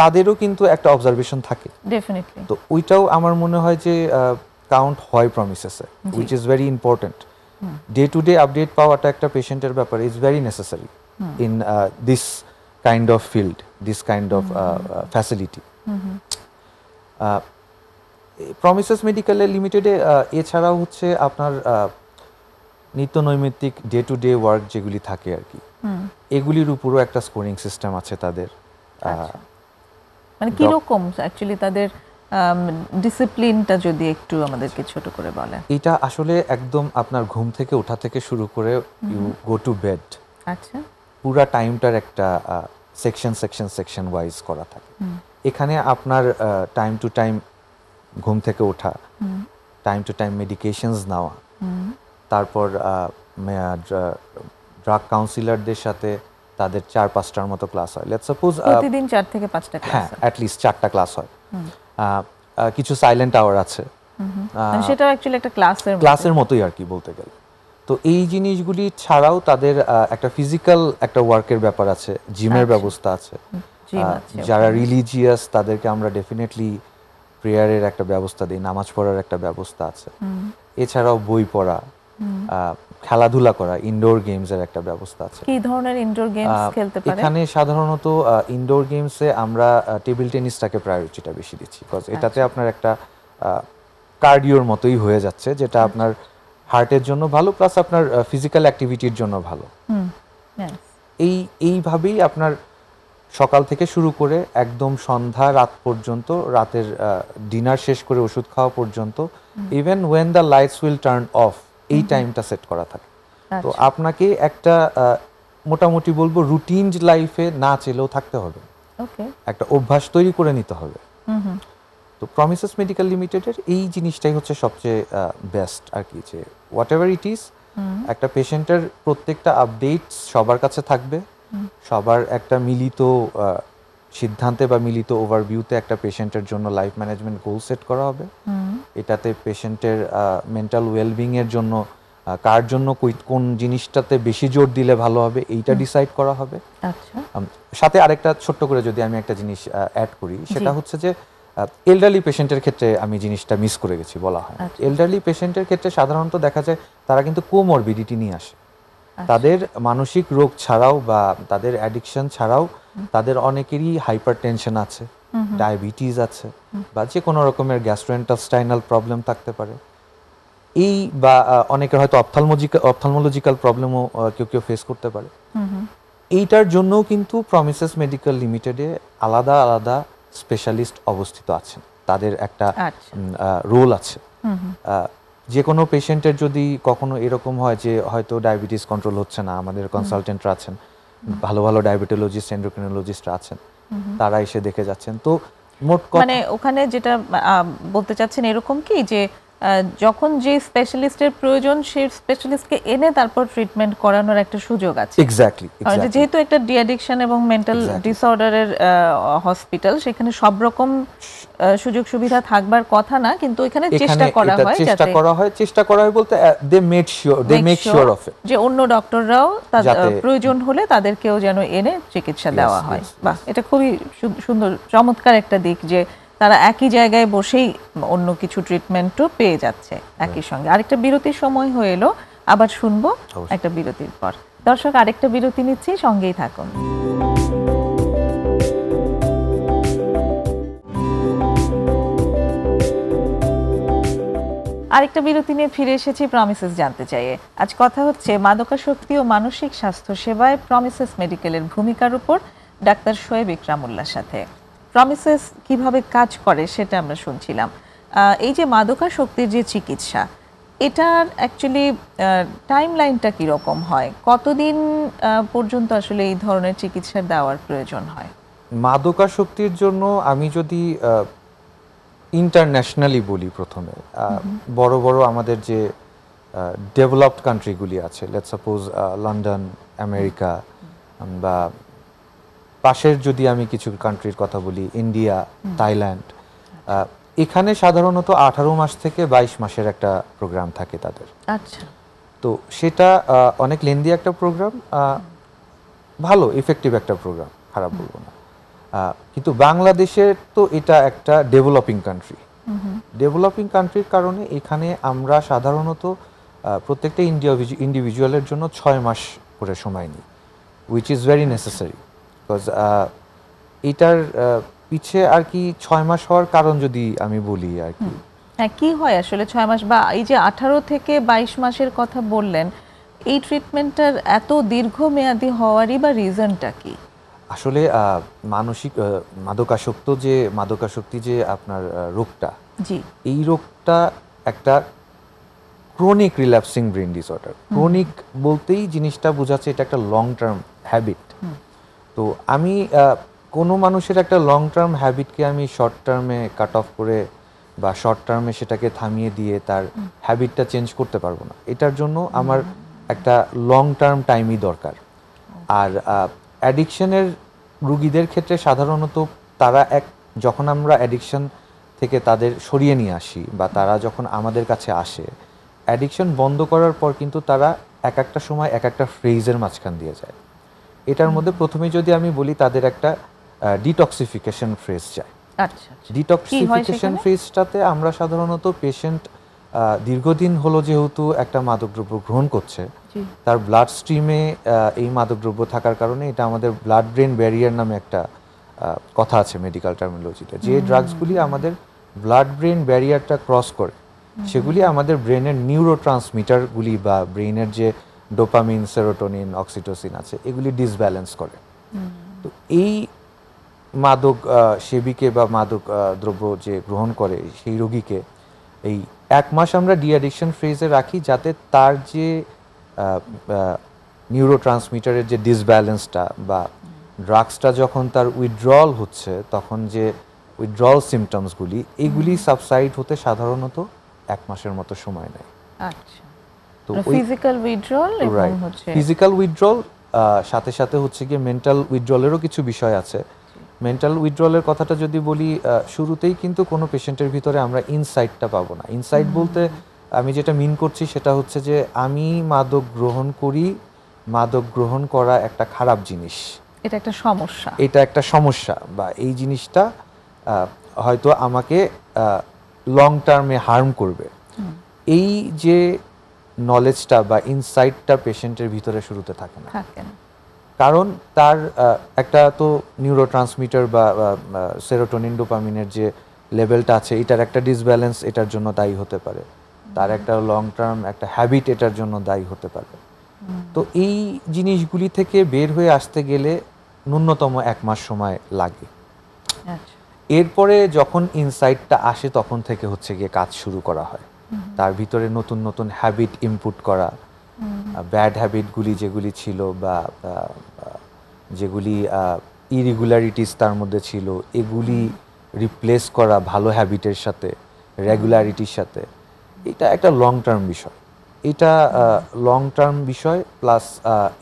তাদেরও কিন্তু একটা অবজারভেশন থাকে ডেফিনেটলি। তো ওইটাও আমার মনে হয় যে কাউন্ট হয় প্রমিসেসে, which is very important. Day to day update পাওয়াটা একটা পেশেন্টের ব্যাপার is very necessary in this kind of field, this kind of facility. Promises medical লিমিটেডে এছাড়াও হচ্ছে আপনার নিত্য নৈমিত্তিক ডে টু ডে ওয়ার্ক যেগুলি থাকে আর কি, এগুলির উপরও একটা স্কোরিং সিস্টেম আছে তাদের। মানে কি রকম অ্যাকচুয়ালি তাদের ডিসিপ্লিনটা যদি একটু আমাদেরকে ছোট করে বলেন। এটা আসলে একদম আপনার ঘুম থেকে ওঠা থেকে শুরু করে ইউ গো টু বেড, আচ্ছা, পুরা টাইমটার একটা সেকশন ওয়াইজ করা থাকে। এখানে আপনার টাইম টু টাইম ঘুম থেকে ওঠা, টাইম টু টাইম মেডিকেশনস নেওয়া, তারপর ড্রাগ কাউন্সিলরদের সাথে তাদের 4-5টার মতো ক্লাস হয়। লেটস সাপোজ প্রতিদিন 4 থেকে 5টা ক্লাস, হ্যাঁ অ্যাট লিস্ট 4টা ক্লাস হয়। কিছু সাইলেন্ট আওয়ার আছে, মানে সেটাও অ্যাকচুয়ালি একটা ক্লাসের মতোই আর কি বলতে গেলে। তো এই জিনিসগুলি ছাড়াও তাদের একটা ফিজিক্যাল একটা ওয়ার্কের ব্যাপার আছে, জিমের ব্যবস্থা আছে। যারা রিলিজিয়াস তাদেরকে আমরা ডেফিনেটলি প্রেয়ারের একটা ব্যবস্থা দিই, নামাজ পড়ার একটা ব্যবস্থা আছে। এছাড়াও বই পড়া, খেলাধুলা করা, ইনডোর গেমসের একটা ব্যবস্থা আছে। কি ধরনের ইনডোর গেমস খেলতে পারে? এখানে সাধারণত ইনডোর গেমসে আমরা টেবিল টেনিসটাকে প্রায়োরিটিটা বেশি দিচ্ছি, বিকজ এটাতে আপনার একটা কার্ডিওর মতোই হয়ে যাচ্ছে, যেটা আপনার হার্টের জন্য ভালো, প্লাস আপনার ফিজিক্যাল অ্যাক্টিভিটির জন্য ভালো। এইভাবেই আপনার সকাল থেকে শুরু করে একদম সন্ধ্যা রাত পর্যন্ত, রাতের ডিনার শেষ করে ওষুধ খাওয়া পর্যন্ত, even when the lights will turn off, এই টাইমটা সেট করা থাকে। তো আপনাকে একটা মোটামুটি বলবো রুটিন লাইফে না চেলেও থাকতে হবে, একটা অভ্যাস তৈরি করে নিতে হবে। তো প্রমিসেস মেডিকেল লিমিটেডের এই জিনিসটাই হচ্ছে সবচেয়ে বেস্ট আর কি, যে হোয়াট এভার ইট ইজ, একটা পেশেন্টের প্রত্যেকটা আপডেটস সবার কাছে থাকবে, সবার একটা মিলিত সিদ্ধান্তে বা মিলিত ওভারভিউতে একটা পেশেন্টের জন্য লাইফ ম্যানেজমেন্ট গোল সেট করা হবে। এটাতে পেশেন্টের মেন্টাল ওয়েলবিং এর জন্য কার জন্য কোন জিনিসটাতে বেশি জোর দিলে ভালো হবে এইটা ডিসাইড করা হবে। সাথে আরেকটা ছোট্ট করে যদি আমি একটা জিনিস অ্যাড করি, সেটা হচ্ছে যে এল্ডারলি পেশেন্টের ক্ষেত্রে আমি জিনিসটা মিস করে গেছি, বলা হয় এল্ডারলি পেশেন্টের ক্ষেত্রে সাধারণত দেখা যায় তারা কিন্তু কোমরবিডিটি নিয়ে আসে। তাদের মানসিক রোগ ছাড়াও বা তাদের অ্যাডিকশন ছাড়াও তাদের অনেকেরই হাইপারটেনশন আছে, ডায়াবেটিস আছে, বা যে কোনো রকমের গ্যাস্ট্রোইন্টেস্টাইনাল প্রবলেম থাকতে পারে। এই বা অনেকের হয়তো অপথলমোলজিক্যাল প্রবলেমও কেউ ফেস করতে পারে। এইটার জন্যও কিন্তু প্রমিসেস মেডিকেল লিমিটেডে আলাদা আলাদা স্পেশালিস্ট অবস্থিত আছেন, তাদের একটা রোল আছে। যে কোনো পেশেন্টের যদি কখনো এরকম হয় যে হয়তো ডায়াবেটিস কন্ট্রোল হচ্ছে না, আমাদের কনসালটেন্টরা আছেন, ভালো ভালো ডায়াবেটোলজিস্ট, এন্ডোক্রিনোলজিস্টরা আছেন, তারা এসে দেখে যাচ্ছেন। তো মোট মানে ওখানে যেটা বলতে চাচ্ছেন এরকম কি যে যখন যে স্পেশালিস্টের প্রয়োজন সেই স্পেশালিস্টকে এনে তারপর ট্রিটমেন্ট করানোর একটা সুযোগ আছে। এক্স্যাক্টলি, যেহেতু একটা ডিঅ্যাডিকশন এবং মেন্টাল ডিসঅর্ডারের হসপিটাল, সেখানে সব রকম সুযোগ সুবিধা থাকবার কথা না, কিন্তু এখানে চেষ্টা করা হয় বলতে they make sure of it, যে অন্য ডক্টররাও প্রয়োজন হলে তাদেরকেও যেন এনে চিকিৎসা দেওয়া হয়। বাহ, এটা খুবই সুন্দর, চমৎকার একটা দিক যে তারা একই জায়গায় বসেই অন্য কিছু ট্রিটমেন্টও পেয়ে যাচ্ছে একই সঙ্গে। আরেকটা বিরতির সময় হয়ে এলো, আবার শুনবো একটা বিরতির পর। দর্শক, আরেকটা বিরতি নিচ্ছি, সঙ্গেই থাকুন। আরেকটা বিরতি নিয়ে ফিরে এসেছি প্রমিসেস জানতে চাইয়ে। আজ কথা হচ্ছে মাদকাসক্তি ও মানসিক স্বাস্থ্য সেবায় প্রমিসেস মেডিকেলের ভূমিকার উপর। ডাক্তার শোয়েব ইকরামুল্লাহর সাথে। প্রমিসেস কিভাবে কাজ করে সেটা আমরা শুনছিলাম। এই যে মাদকাসক্তির যে চিকিৎসা, এটার অ্যাকচুয়ালি টাইম লাইনটা কীরকম হয়, কতদিন পর্যন্ত আসলে এই ধরনের চিকিৎসা দেওয়ার প্রয়োজন হয়? মাদকাসক্তির জন্য আমি যদি ইন্টারন্যাশনালি বলি, প্রথমে বড় বড় আমাদের যে ডেভেলপড কান্ট্রিগুলি আছে, লেটস সাপোজ লন্ডন, আমেরিকা, বা পাশের যদি আমি কিছু কান্ট্রির কথা বলি, ইন্ডিয়া, থাইল্যান্ড, এখানে সাধারণত 18 মাস থেকে 22 মাসের একটা প্রোগ্রাম থাকে তাদের। আচ্ছা। তো সেটা অনেক লেন্দি একটা প্রোগ্রাম, ভালো ইফেক্টিভ একটা প্রোগ্রাম, খারাপ বলবো না। কিন্তু বাংলাদেশের তো এটা একটা ডেভেলপিং কান্ট্রি। ডেভেলপিং কান্ট্রির কারণে এখানে আমরা সাধারণত প্রত্যেকটা ইন্ডিভিজুয়ালের জন্য 6 মাস করে সময় নিই, which is very necessary. Because এটার পিছে আর কি 6 মাস হওয়ার কারণ যদি আমি বলি আর কি, হ্যাঁ, কি হয় আসলে 6 মাস, বা এই যে 18 থেকে 22 মাসের কথা বললেন, এই ট্রিটমেন্টটার এত দীর্ঘমেয়াদী হওয়ারই বা রিজনটা কি? আসলে মানসিক মাদকাসক্তি যে আপনার রোগটা, জি, এই রোগটা একটা chronic relapsing brain disorder. Chronic বলতেই জিনিসটা বোঝাচ্ছে এটা একটা লং টার্ম হ্যাবিট। তো আমি কোনো মানুষের একটা লং টার্ম হ্যাবিটকে আমি শর্ট টার্মে কাট অফ করে বা শর্ট টার্মে সেটাকে থামিয়ে দিয়ে তার হ্যাবিটটা চেঞ্জ করতে পারবো না। এটার জন্য আমার একটা লং টার্ম টাইমই দরকার। আর অ্যাডিকশনের রুগীদের ক্ষেত্রে সাধারণত তারা যখন আমরা অ্যাডিকশন থেকে তাদের সরিয়ে নিয়ে আসি বা তারা যখন আমাদের কাছে আসে, অ্যাডিকশন বন্ধ করার পর কিন্তু তারা এক একটা সময় এক একটা ফ্রেজের মাঝখান দিয়ে যায়। এটার মধ্যে প্রথমে যদি আমি বলি, তাদের একটা ডিটক্সিফিকেশন ফ্রেজ যায়। আচ্ছা। ডিটক্সিফিকেশন ফেজটাতে আমরা সাধারণত পেশেন্ট দীর্ঘদিন হলো যেহেতু একটা মাদকদ্রব্য গ্রহণ করছে, তার ব্লাড স্ট্রিমে এই মাদকদ্রব্য থাকার কারণে, এটা আমাদের ব্লাড ব্রেন ব্যারিয়ার নামে একটা কথা আছে মেডিকেল টার্মিনোলজিতে, যে ড্রাগসগুলি আমাদের ব্লাড ব্রেন ব্যারিয়ারটা ক্রস করে, সেগুলি আমাদের ব্রেনের নিউরোট্রান্সমিটারগুলি বা ব্রেনের যে ডোপামিন, সেরোটোনিন, অক্সিটোসিন আছে, এগুলি ডিসব্যালেন্স করে। তো এই মাদক সেবীকে বা মাদক দ্রব্য যে গ্রহণ করে সেই রোগীকে এই 1 মাস আমরা ডি অ্যাডিকশন ফেজে রাখি, যাতে তার যে নিউরোট্রান্সমিটারের যে ডিসব্যালেন্সটা বা ড্রাগসটা যখন তার উইথড্রল হচ্ছে, তখন যে উইথড্রল সিমটমসগুলি, এগুলি সাবসাইড হতে সাধারণত 1 মাসের মতো সময় নেয়। আচ্ছা। তো ফিজিক্যাল উইথড্রল এবং হচ্ছে ফিজিক্যাল উইথড্রল, সাথে সাথে হচ্ছে গিয়ে মেন্টাল উইথড্রলেরও কিছু বিষয় আছে। মেন্টাল উইথড্রলের কথাটা যদি বলি, শুরুতেই কিন্তু কোনো পেশেন্টের ভিতরে আমরা ইনসাইটটা পাবো না। ইনসাইট বলতে আমি যেটা মিন করছি সেটা হচ্ছে যে আমি মাদক গ্রহণ করি, মাদক গ্রহণ করা একটা খারাপ জিনিস, এটা একটা সমস্যা, এটা একটা সমস্যা, বা এই জিনিসটা হয়তো আমাকে লং টার্মে হার্ম করবে। এই যে নলেজটা বা ইনসাইটটা পেশেন্টের ভিতরে শুরুতে থাকে না, কারণ তার একটা তো নিউরোট্রান্সমিটার বা সেরোটোনিন, ডোপামিনের যে লেভেলটা আছে, এটার একটা ডিসব্যালেন্স এটার জন্য দায়ী হতে পারে। তার একটা লং টার্ম একটা হ্যাবিট এটার জন্য দায়ী হতে পারে। তো এই জিনিসগুলি থেকে বের হয়ে আসতে গেলে ন্যূনতম 1 মাস সময় লাগে। এরপরে যখন ইনসাইটটা আসে, তখন থেকে হচ্ছে গিয়ে কাজ শুরু করা হয়। তার ভিতরে নতুন নতুন হ্যাবিট ইনপুট করা, ব্যাড হ্যাবিটগুলি যেগুলি ছিল বা যেগুলি ইরেগুলারিটিস তার মধ্যে ছিল, এগুলি রিপ্লেস করা ভালো হ্যাবিটের সাথে, রেগুলারিটির সাথে। এটা একটা লং টার্ম বিষয়, এটা লং টার্ম বিষয়, প্লাস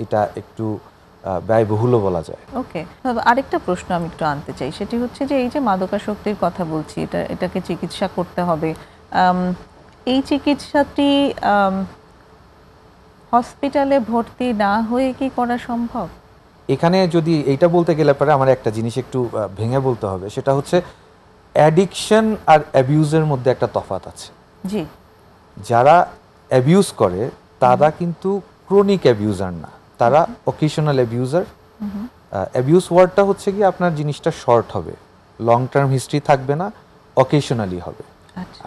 এটা একটু ব্যয়বহুলও বলা যায়। ওকে, আরেকটা প্রশ্ন আমি একটু আনতে চাই, সেটি হচ্ছে যে এই যে মাদকাসক্তির কথা বলছি, এটাকে চিকিৎসা করতে হবে, এই চিকিৎসাটি হসপিটালে ভর্তি না হয়ে কি করা সম্ভব? এখানে যদি এইটা বলতে গেলে পরে আমার একটা জিনিস একটু ভেঙে বলতে হবে, সেটা হচ্ছে অ্যাডিকশন আর অ্যাবিউজের মধ্যে একটা তফাৎ আছে। জি, যারা অ্যাবিউজ করে তারা কিন্তু ক্রনিক অ্যাবিউজার না, তারা অকেশনাল অ্যাবিউজার। অ্যাবিউজ ওয়ার্ডটা হচ্ছে কি আপনার জিনিসটা শর্ট হবে, লং টার্ম হিস্ট্রি থাকবে না, অকেশনালি হবে।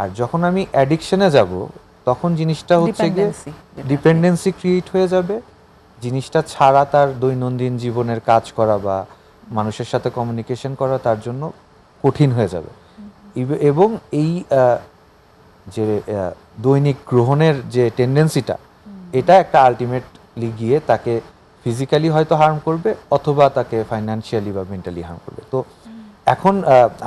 আর যখন আমি অ্যাডিকশনে যাব, তখন জিনিসটা হচ্ছে গিয়ে ডিপেন্ডেন্সি ক্রিয়েট হয়ে যাবে। জিনিসটা ছাড়া তার দৈনন্দিন জীবনের কাজ করা বা মানুষের সাথে কমিউনিকেশন করা তার জন্য কঠিন হয়ে যাবে। এবং এই যে দৈনিক গ্রহণের যে টেন্ডেন্সিটা, এটা একটা আলটিমেটলি গিয়ে তাকে ফিজিক্যালি হয়তো হার্ম করবে অথবা তাকে ফাইন্যান্সিয়ালি বা মেন্টালি হার্ম করবে। তো এখন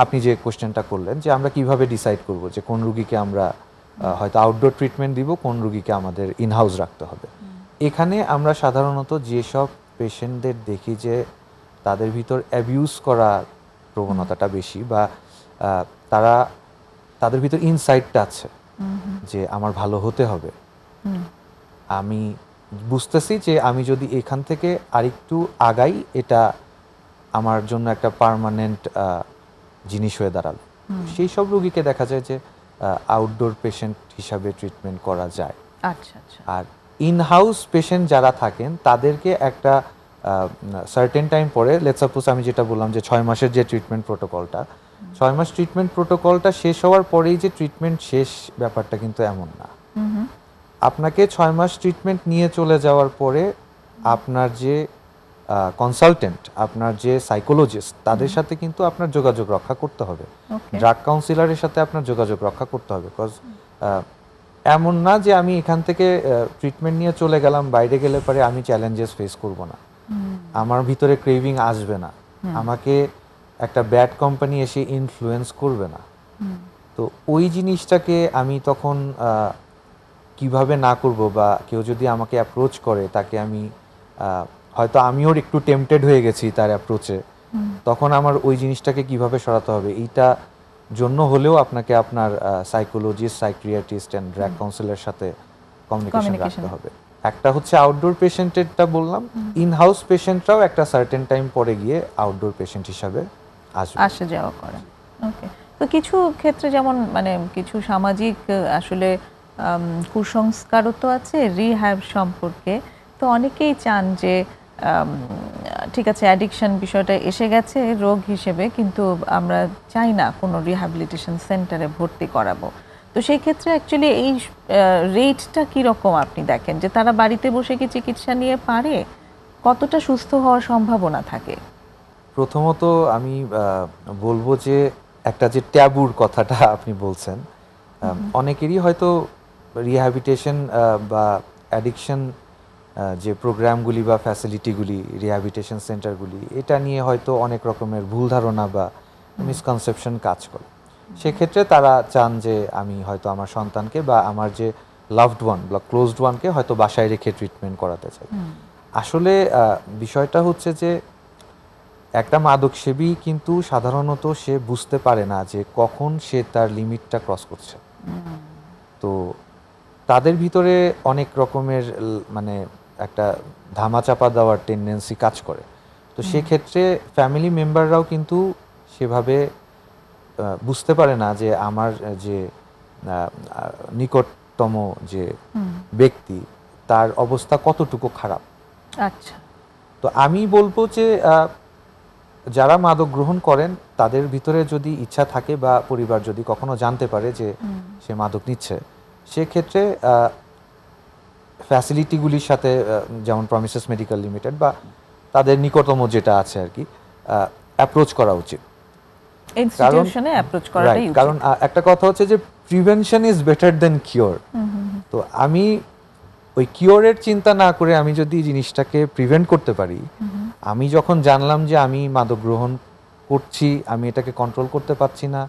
আপনি যে কোশ্চেনটা করলেন যে আমরা কিভাবে ডিসাইড করব যে কোন রুগীকে আমরা হয়তো আউটডোর ট্রিটমেন্ট দিব, কোন রুগীকে আমাদের ইনহাউস রাখতে হবে। এখানে আমরা সাধারণত যেসব পেশেন্টদের দেখি যে তাদের ভিতর অ্যাবিউজ করার প্রবণতাটা বেশি, বা তাদের ভিতর ইনসাইটটা আছে যে আমার ভালো হতে হবে, আমি বুঝতেছি যে আমি যদি এখান থেকে আরেকটু আগাই এটা আমার জন্য একটা পার্মানেন্ট জিনিস হয়ে দাঁড়াবে, সেই সব রোগীকে দেখা যায় যে আউটডোর পেশেন্ট হিসাবে ট্রিটমেন্ট করা যায়। আচ্ছা আচ্ছা। আর ইনহাউস পেশেন্ট যারা থাকেন তাদেরকে একটা সার্টেন টাইম পরে, লেটস সাপোজ আমি যেটা বললাম যে 6 মাসের যে ট্রিটমেন্ট প্রোটোকলটা, 6 মাস ট্রিটমেন্ট প্রোটোকলটা শেষ হওয়ার পরেই যে ট্রিটমেন্ট শেষ, ব্যাপারটা কিন্তু এমন না। আপনাকে 6 মাস ট্রিটমেন্ট নিয়ে চলে যাওয়ার পরে আপনার যে কনসালটেন্ট, আপনার যে সাইকোলজিস্ট, তাদের সাথে কিন্তু আপনার যোগাযোগ রক্ষা করতে হবে। ড্রাগ কাউন্সিলরের সাথে আপনার যোগাযোগ রক্ষা করতে হবে। বিকজ এমন না যে আমি এখান থেকে ট্রিটমেন্ট নিয়ে চলে গেলাম, বাইরে গেলে পরে আমি চ্যালেঞ্জেস ফেস করব না, আমার ভিতরে ক্রেভিং আসবে না, আমাকে একটা ব্যাড কোম্পানি এসে ইনফ্লুয়েন্স করবে না। তো ওই জিনিসটাকে আমি তখন কিভাবে না করব, বা কেউ যদি আমাকে অ্যাপ্রোচ করে তাকে আমি হয়তো আমিও একটু টেম্পটেড হয়ে গেছি তার অ্যাপ্রোচে, তখন আমার ওই জিনিসটাকে কিভাবে সরাতে হবে, এইটা জন্য হলেও আপনাকে আপনার সাইকোলজিস্ট, সাইকিয়াট্রিস্ট এন্ড ড্রাগ কাউন্সিলরের সাথে কমিউনিকেশন রাখতে হবে। একটা হচ্ছে আউটডোর পেশেন্টেরটা বললাম, ইনহাউস পেশেন্টরাও একটা সার্টেন টাইম পরে গিয়ে আউটডোর পেশেন্ট হিসাবে আসা যাওয়া করে। ওকে। তো কিছু ক্ষেত্রে যেমন মানে কিছু সামাজিক আসলে কুসংস্কারও তো আছে রিহ্যাব সম্পর্কে। তো অনেকেই চান যে ঠিক আছে অ্যাডিকশন বিষয়টা এসে গেছে রোগ হিসেবে, কিন্তু আমরা চাই না কোনো রিহ্যাবিলিটেশন সেন্টারে ভর্তি করাবো। তো সেই ক্ষেত্রে অ্যাকচুয়ালি এই রেটটা কীরকম আপনি দেখেন, যে তারা বাড়িতে বসে কি চিকিৎসা নিয়ে পারে, কতটা সুস্থ হওয়ার সম্ভাবনা থাকে? প্রথমত আমি বলবো যে একটা যে ট্যাবুর কথাটা আপনি বলছেন, অনেকেরই হয়তো রিহ্যাবিলিটেশন বা অ্যাডিকশন যে প্রোগ্রামগুলি বা ফ্যাসিলিটিগুলি, রিহ্যাবিলিটেশন সেন্টারগুলি, এটা নিয়ে হয়তো অনেক রকমের ভুল ধারণা বা মিসকনসেপশন কাজ করে। সেক্ষেত্রে তারা চান যে আমি হয়তো আমার সন্তানকে বা আমার যে লাভড ওয়ান বা ক্লোজড ওয়ানকে হয়তো বাসায় রেখে ট্রিটমেন্ট করাতে চাই। আসলে বিষয়টা হচ্ছে যে একটা মাদকসেবী কিন্তু সাধারণত সে বুঝতে পারে না যে কখন সে তার লিমিটটা ক্রস করছে। তো তাদের ভিতরে অনেক রকমের মানে একটা ধামাচাপা দেওয়ার টেন্ডেন্সি কাজ করে। তো সেক্ষেত্রে ফ্যামিলি মেম্বাররাও কিন্তু সেভাবে বুঝতে পারে না যে আমার যে নিকটতম যে ব্যক্তি তার অবস্থা কতটুকু খারাপ। আচ্ছা। তো আমি বলবো যে যারা মাদক গ্রহণ করেন তাদের ভিতরে যদি ইচ্ছা থাকে বা পরিবার যদি কখনো জানতে পারে যে সে মাদক নিচ্ছে, সেক্ষেত্রে ফ্যাসিলিটিগুলির সাথে যেমন প্রমিসেস মেডিকেল লিমিটেড বা তাদের নিকটতম যেটা আছে আর কি অ্যাপ্রোচ করা উচিত। ইনস্টিটিউশনে অ্যাপ্রোচ করাটাই উচিত। কারণ একটা কথা হচ্ছে যে prevention is better then cure. তো আমি ওই কিওরের চিন্তা না করে আমি যদি জিনিসটাকে প্রিভেন্ট করতে পারি, আমি যখন জানলাম যে আমি মাদক গ্রহণ করছি, আমি এটাকে কন্ট্রোল করতে পারছি না,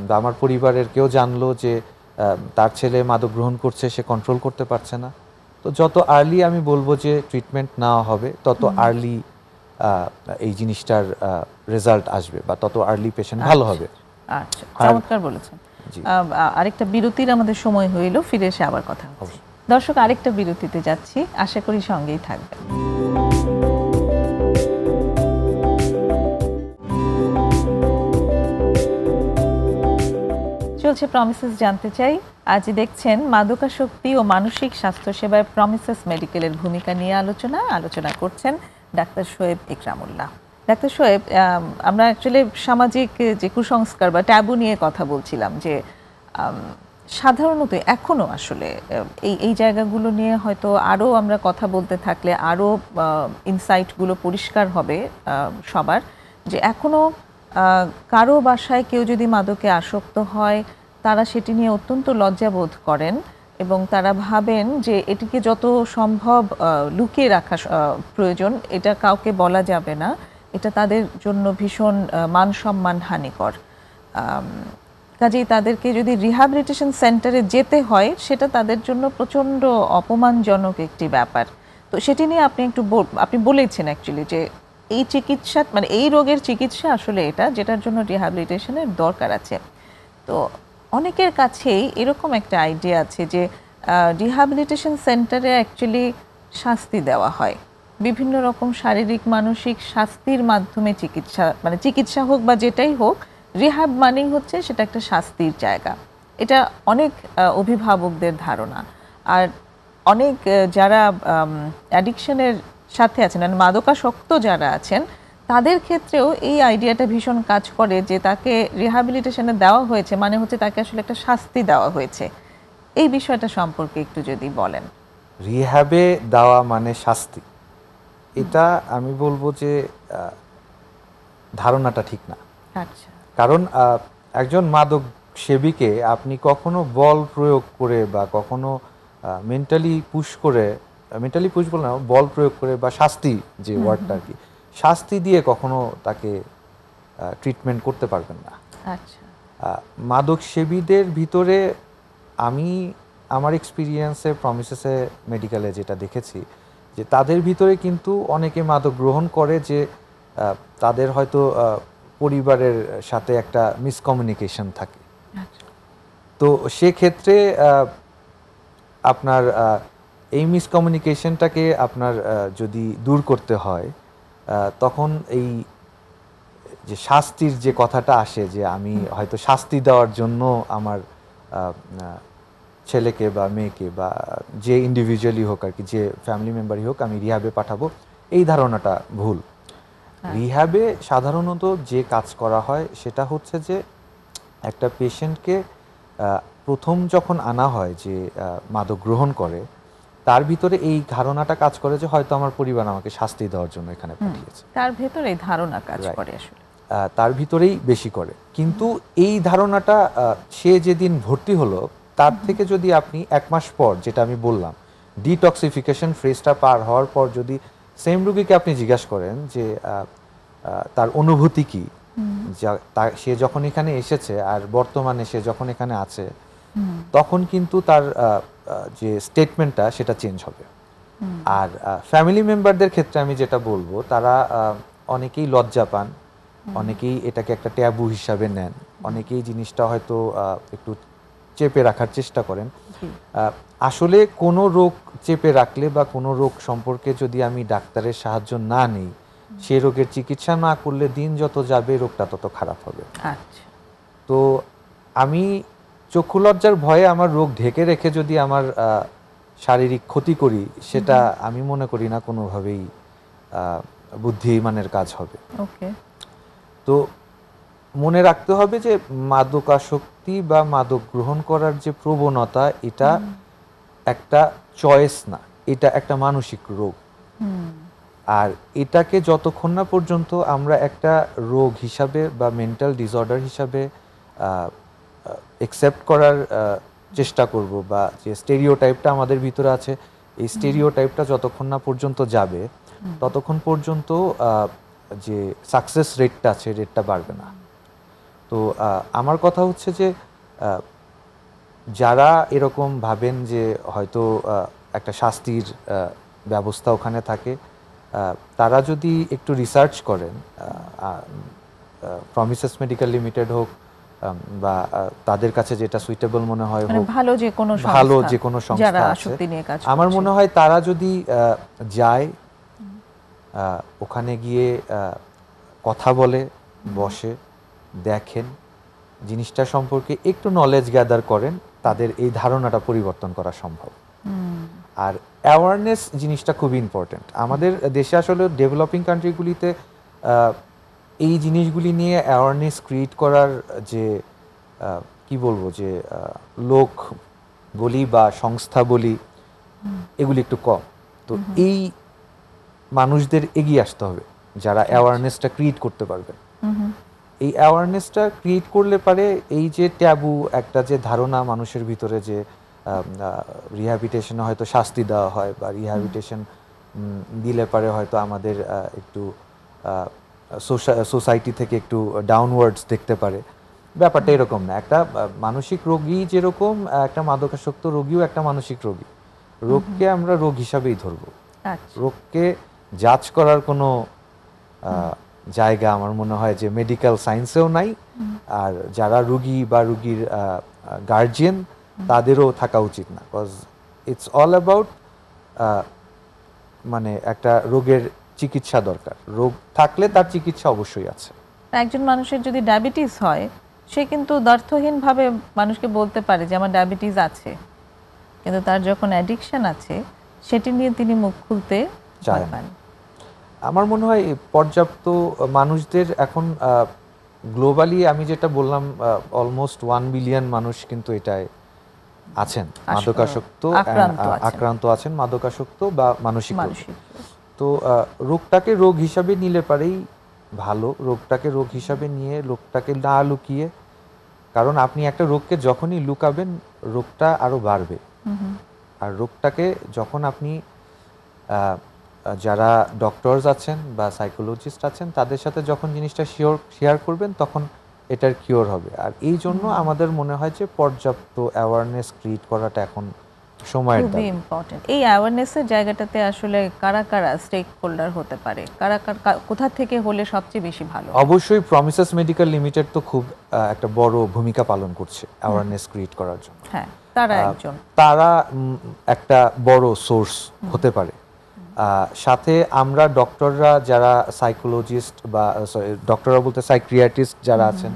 বা আমার পরিবারের কেউ জানলো যে তার ছেলে মাদক গ্রহণ করছে, সে কন্ট্রোল করতে পারছে না, তো যত আর্লি আমি বলবো যে ট্রিটমেন্ট নেওয়া হবে তত আর্লি এই জিনিসটার রেজাল্ট আসবে বা তত আর্লি পেশেন্ট ভালো হবে। আচ্ছা, চমৎকার বলেছেন। আরেকটা বিরতির আমাদের সময় হইল, ফিরে এসে আবার কথা হবে। দর্শক, আরেকটা বিরতিতে যাচ্ছি, আশা করি সঙ্গেই থাকবেন। চলছে প্রমিসেস জানতে চাই। আজ দেখছেন মাদকাসক্তি ও মানসিক স্বাস্থ্য সেবায় প্রমিসেস মেডিকেলের ভূমিকা নিয়ে আলোচনা করছেন ডাক্তার শোয়েব ইকরামুল্লাহ। ডাক্তার শোয়েব, আমরা অ্যাকচুয়ালি সামাজিক যে কুসংস্কার বা ট্যাবু নিয়ে কথা বলছিলাম, যে সাধারণত এখনো আসলে এই জায়গাগুলো নিয়ে হয়তো আরও আমরা কথা বলতে থাকলে আরও ইনসাইটগুলো পরিষ্কার হবে সবার, যে এখনো কারো বাসায় কেউ যদি মাদকে আসক্ত হয় তারা সেটি নিয়ে অত্যন্ত লজ্জাবোধ করেন এবং তারা ভাবেন যে এটিকে যত সম্ভব লুকিয়ে রাখা প্রয়োজন, এটা কাউকে বলা যাবে না, এটা তাদের জন্য ভীষণ মান সম্মান হানিকর। কাজেই তাদেরকে যদি রিহ্যাবিলিটেশন সেন্টারে যেতে হয় সেটা তাদের জন্য প্রচণ্ড অপমানজনক একটি ব্যাপার। তো সেটি নিয়ে আপনি একটু আপনি বলেছেন অ্যাকচুয়ালি যে এই চিকিৎসা মানে এই রোগের চিকিৎসা আসলে এটা যেটার জন্য রিহ্যাবিলিটেশনের দরকার আছে। তো অনেকের কাছেই এরকম একটা আইডিয়া আছে যে রিহ্যাবিলিটেশন সেন্টারে অ্যাকচুয়ালি শাস্তি দেওয়া হয়, বিভিন্ন রকম শারীরিক মানসিক শাস্তির মাধ্যমে চিকিৎসা, মানে চিকিৎসা হোক বা যেটাই হোক, রিহ্যাব মানেই হচ্ছে সেটা একটা শাস্তির জায়গা। এটা অনেক অভিভাবকদের ধারণা। আর অনেক যারা অ্যাডিকশনের সাথে আছেন, মানে মাদকাসক্ত যারা আছেন, তাদের ক্ষেত্রেও এই আইডিয়াটা ভীষণ কাজ করে যে তাকে রিহ্যাবিলিটেশনে দেওয়া হয়েছে মানে হচ্ছে তাকে আসলে একটা শাস্তি দেওয়া হয়েছে। এই বিষয়টা সম্পর্কে একটু যদি বলেন। রিহ্যাবে দেওয়া মানে শাস্তি, এটা আমি বলবো যে ধারণাটা ঠিক না। আচ্ছা। কারণ একজন মাদক সেবীকে আপনি কখনো বল প্রয়োগ করে বা কখনো মেন্টালি পুশ করে, মেন্টালি পুশ বলে না, বল প্রয়োগ করে বা শাস্তি, যে ওয়ার্ডটা আর কি, শাস্তি দিয়ে কখনো তাকে ট্রিটমেন্ট করতে পারবেন না। আচ্ছা। মাদক সেবীদের ভিতরে আমি আমার এক্সপিরিয়েন্সে প্রমিসেসে মেডিকেলে যেটা দেখেছি যে তাদের ভিতরে কিন্তু অনেকে মাদক গ্রহণ করে যে তাদের হয়তো পরিবারের সাথে একটা মিসকমিউনিকেশন থাকে। তো সেক্ষেত্রে আপনার এই মিসকমিউনিকেশনটাকে আপনার যদি দূর করতে হয় তখন এই যে শাস্তির যে কথাটা আসে যে আমি হয়তো শাস্তি দেওয়ার জন্য আমার ছেলেকে বা মেয়েকে বা যে ইন্ডিভিজুয়ালি হোক আর কি, যে ফ্যামিলি মেম্বারই হোক, আমি রিহ্যাবে পাঠাবো, এই ধারণাটা ভুল। রিহ্যাবে সাধারণত যে কাজ করা হয় সেটা হচ্ছে যে একটা পেশেন্টকে প্রথম যখন আনা হয় যে মাদক গ্রহণ করে, তার ভিতরে এই ধারণাটা কাজ করে যে হয়তো আমার পরিবার আমাকে শাস্তি দেওয়ার জন্য এখানে পাঠিয়েছে। তার ভেতরে ধারণা কাজ করে আসলে, তার ভিতরেই বেশি করে। কিন্তু এই ধারণাটা সে যেদিন ভর্তি হলো তার থেকে যদি আপনি 1 মাস পর, যেটা আমি বললাম, ডিটক্সিফিকেশন ফ্রেজটা পার হওয়ার পর যদি সেম রোগীকে আপনি জিজ্ঞাসা করেন যে তার অনুভূতি কি, সে যখন এখানে এসেছে আর বর্তমানে সে যখন এখানে আছে, তখন কিন্তু তার যে স্টেটমেন্টটা সেটা চেঞ্জ হবে। আর ফ্যামিলি মেম্বারদের ক্ষেত্রে আমি যেটা বলবো, তারা অনেকেই লজ্জা পান, অনেকেই এটাকে একটা ট্যাবু হিসাবে নেন, অনেকেই জিনিসটা হয়তো একটু চেপে রাখার চেষ্টা করেন। আসলে কোনো রোগ চেপে রাখলে বা কোনো রোগ সম্পর্কে যদি আমি ডাক্তারের সাহায্য না নিই, সে রোগের চিকিৎসা না করলে দিন যত যাবে রোগটা তত খারাপ হবে। আচ্ছা। তো আমি চক্ষু লজ্জার ভয়ে আমার রোগ ঢেকে রেখে যদি আমার শারীরিক ক্ষতি করি, সেটা আমি মনে করি না কোনোভাবেই বুদ্ধিমানের কাজ হবে। ওকে। তো মনে রাখতে হবে যে মাদকাসক্তি বা মাদক গ্রহণ করার যে প্রবণতা, এটা একটা চয়েস না, এটা একটা মানসিক রোগ। আর এটাকে যতক্ষণ না পর্যন্ত আমরা একটা রোগ হিসাবে বা মেন্টাল ডিসঅর্ডার হিসাবে অ্যাকসেপ্ট করার চেষ্টা করব, বা যে স্টেরিওটাইপটা আমাদের ভিতরে আছে, এই স্টেরিওটাইপটা যতক্ষণ না পর্যন্ত যাবে ততক্ষণ পর্যন্ত যে সাকসেস রেটটা আছে, রেটটা বাড়বে না। তো আমার কথা হচ্ছে যে যারা এরকম ভাবেন যে হয়তো একটা শাস্তির ব্যবস্থা ওখানে থাকে, তারা যদি একটু রিসার্চ করেন, প্রমিসেস মেডিকেল লিমিটেড হোক বা তাদের কাছে যেটা সুইটেবল মনে হয় হোক, ভালো যে কোনো সংস্থা আছে, আমার মনে হয় তারা যদি যায়, ওখানে গিয়ে কথা বলে, বসে দেখেন, জিনিসটা সম্পর্কে একটু নলেজ গ্যাদার করেন, তাদের এই ধারণাটা পরিবর্তন করা সম্ভব। আর অ্যাওয়ারনেস জিনিসটা খুবই ইম্পর্টেন্ট। আমাদের দেশে আসলে ডেভেলপিং কান্ট্রিগুলিতে এই জিনিসগুলি নিয়ে অ্যাওয়ারনেস ক্রিয়েট করার যে কি বলবো যে লোক বলি বা সংস্থা বলি এগুলি একটু কম। তো এই মানুষদের এগিয়ে আসতে হবে যারা অ্যাওয়ারনেসটা ক্রিয়েট করতে পারবে। এই অ্যাওয়ারনেসটা ক্রিয়েট করলে পারে এই যে ট্যাবু একটা যে ধারণা মানুষের ভিতরে যে রিহ্যাবিলিটেশনে হয়তো শাস্তি দেওয়া হয় বা রিহ্যাবিলিটেশন দিলে পারে হয়তো আমাদের একটু সোসাইটি থেকে একটু ডাউনওয়ার্ডস দেখতে পারে, ব্যাপারটা এরকম না। একটা মানসিক রোগী যেরকম একটা মাদকাসক্ত রোগীও একটা মানসিক রোগী, রোগকে আমরা রোগ হিসাবেই ধরবো। রোগকে জাজ করার কোনো জায়গা আমার মনে হয় যে মেডিকেল সায়েন্সেও নাই, আর যারা রোগী বা রোগীর গার্জিয়ান তাদেরও থাকা উচিত না। বিকজ ইটস অল অ্যাবাউট মানে একটা রোগের চিকিৎসা দরকার, রোগ থাকলে তার চিকিৎসা অবশ্যই আছে। একজন মানুষের যদি ডায়াবেটিস হয় সে কিন্তু দ্ব্যর্থহীনভাবে মানুষকে বলতে পারে যে আমার ডায়াবেটিস আছে, কিন্তু তার যখন অ্যাডিকশন আছে সেটি নিয়ে তিনি মুখ খুলতে চায় না। আমার মনে হয় পর্যাপ্ত মানুষদের এখন গ্লোবালি আমি যেটা বললাম অলমোস্ট 1 বিলিয়ন মানুষ কিন্তু এটায় আছেন, মাদকাসক্ত আক্রান্ত আছেন, মাদকাসক্ত বা মানসিক। তো রোগটাকে রোগ হিসাবে নিলে পারেই ভালো, রোগটাকে রোগ হিসাবে নিয়ে রোগটাকে না লুকিয়ে, কারণ আপনি একটা রোগকে যখনই লুকাবেন রোগটা আরো বাড়বে। আর রোগটাকে যখন আপনি যারা ডক্টরস আছেন বা সাইকোলজিস্ট আছেন তাদের সাথে যখন জিনিসটা শেয়ার করবেন তখন এটার কিওর হবে। আর এই জন্য আমাদের মনে হয় যে পর্যাপ্ত অ্যাওয়ারনেস ক্রিয়েট করাটা এখন সময়ের দাবি, খুবই ইম্পর্টেন্ট। এই অ্যাওয়ারনেসের জায়গাটাতে আসলে কারা কারা স্টেক হোল্ডার হতে পারে, কারা কোথা থেকে হলে সবচেয়ে বেশি ভালো? অবশ্যই প্রমিসেস মেডিকেল লিমিটেড তো খুব একটা বড় ভূমিকা পালন করছে অ্যাওয়ারনেস ক্রিয়েট করার জন্য। হ্যাঁ, তারা একটা বড় সোর্স হতে পারে। সাথে আমরা ডক্টররা যারা সাইকোলজিস্ট বা ডক্টররা বলতে সাইকিয়াট্রিস্ট যারা আছেন,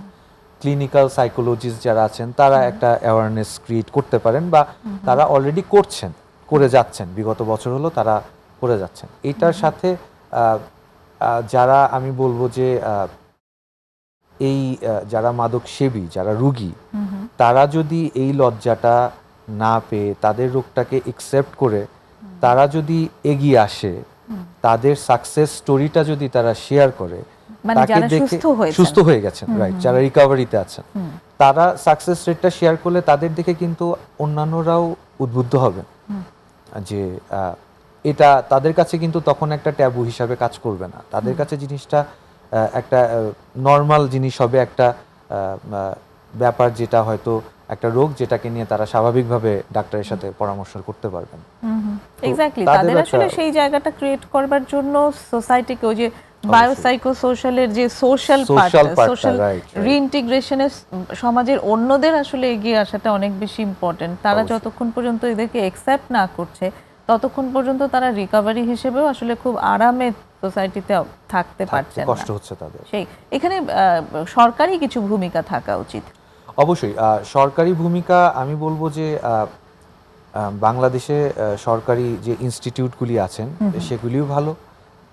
ক্লিনিক্যাল সাইকোলজিস্ট যারা আছেন, তারা একটা অ্যাওয়ারনেস ক্রিয়েট করতে পারেন বা তারা অলরেডি করে যাচ্ছেন, বিগত বছর হলো তারা করে যাচ্ছেন। এটার সাথে যারা আমি বলবো যে এই যারা মাদক সেবী, যারা রোগী, তারা যদি এই লজ্জাটা না পেয়ে তাদের রোগটাকে একসেপ্ট করে তারা যদি এগিয়ে আসে, তাদের সাকসেস স্টোরিটা যদি তারা শেয়ার করে, তাকে দেখে সুস্থ হয়ে গেছেন, রাইট, যারা রিকভারিতে আছেন, তারা সাকসেস রেটটা শেয়ার করলে তাদের দেখে কিন্তু অন্যান্যরাও উদ্বুদ্ধ হবেন যে এটা তাদের কাছে কিন্তু তখন একটা ট্যাবু হিসাবে কাজ করবে না, তাদের কাছে জিনিসটা একটা নর্মাল জিনিস হবে, একটা ব্যাপার যেটা হয়তো একটা রোগ যেটাকে নিয়ে তারা স্বাভাবিকভাবে ডাক্তারের সাথে পরামর্শ করতে পারবেন। এক্স্যাক্টলি, তাদের আসলে সেই জায়গাটা ক্রিয়েট করবার জন্য সোসাইটিকে ওই যে বায়োসাইকোসোশ্যালের যে সোশ্যাল রিইন্টিগ্রেশনের সমাজের অন্যদের আসলে এগিয়ে আসাটা অনেক বেশি ইম্পর্টেন্ট। তারা যতক্ষণ পর্যন্ত এদেরকে অ্যাকসেপ্ট না করছে ততক্ষণ পর্যন্ত তারা রিকভারি হিসেবেও আসলে খুব আরামে সোসাইটিতে থাকতে পারছে না, কষ্ট হচ্ছে তাদের। সেই এখানে সরকারি কিছু ভূমিকা থাকা উচিত। অবশ্যই সরকারি ভূমিকা আমি বলবো যে বাংলাদেশে সরকারি যে ইনস্টিটিউটগুলি আছেন সেগুলিও ভালো,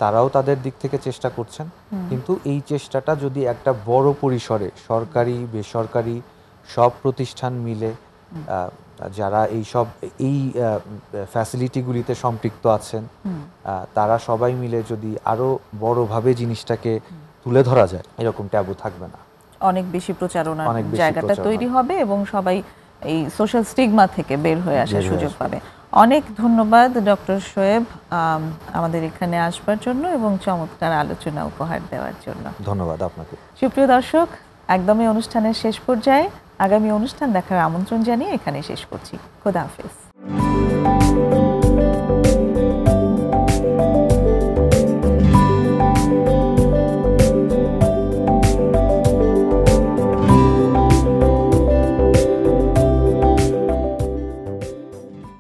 তারাও তাদের দিক থেকে চেষ্টা করছেন, কিন্তু এই চেষ্টাটা যদি একটা বড় পরিসরে সরকারি বেসরকারি সব প্রতিষ্ঠান মিলে যারা এই ফ্যাসিলিটিগুলিতে সম্পৃক্ত আছেন তারা সবাই মিলে যদি আরো বড়ভাবে জিনিসটাকে তুলে ধরা যায়, এরকম ট্যাবু থাকবে না, অনেক বেশি প্রচারণার জায়গাটা তৈরি হবে এবং সবাই এই সোশ্যাল স্টিগমা থেকে বের হয়ে আসার সুযোগ পাবে। অনেক ধন্যবাদ ডক্টর শোয়েব আমাদের এখানে আসবার জন্য এবং চমৎকার আলোচনা উপহার দেওয়ার জন্য। ধন্যবাদ আপনাকে। সুপ্রিয় দর্শক, একদমই অনুষ্ঠানের শেষ পর্যায়ে, আগামী অনুষ্ঠান দেখার আমন্ত্রণ জানিয়ে এখানে শেষ করছি। খোদা হাফেজ।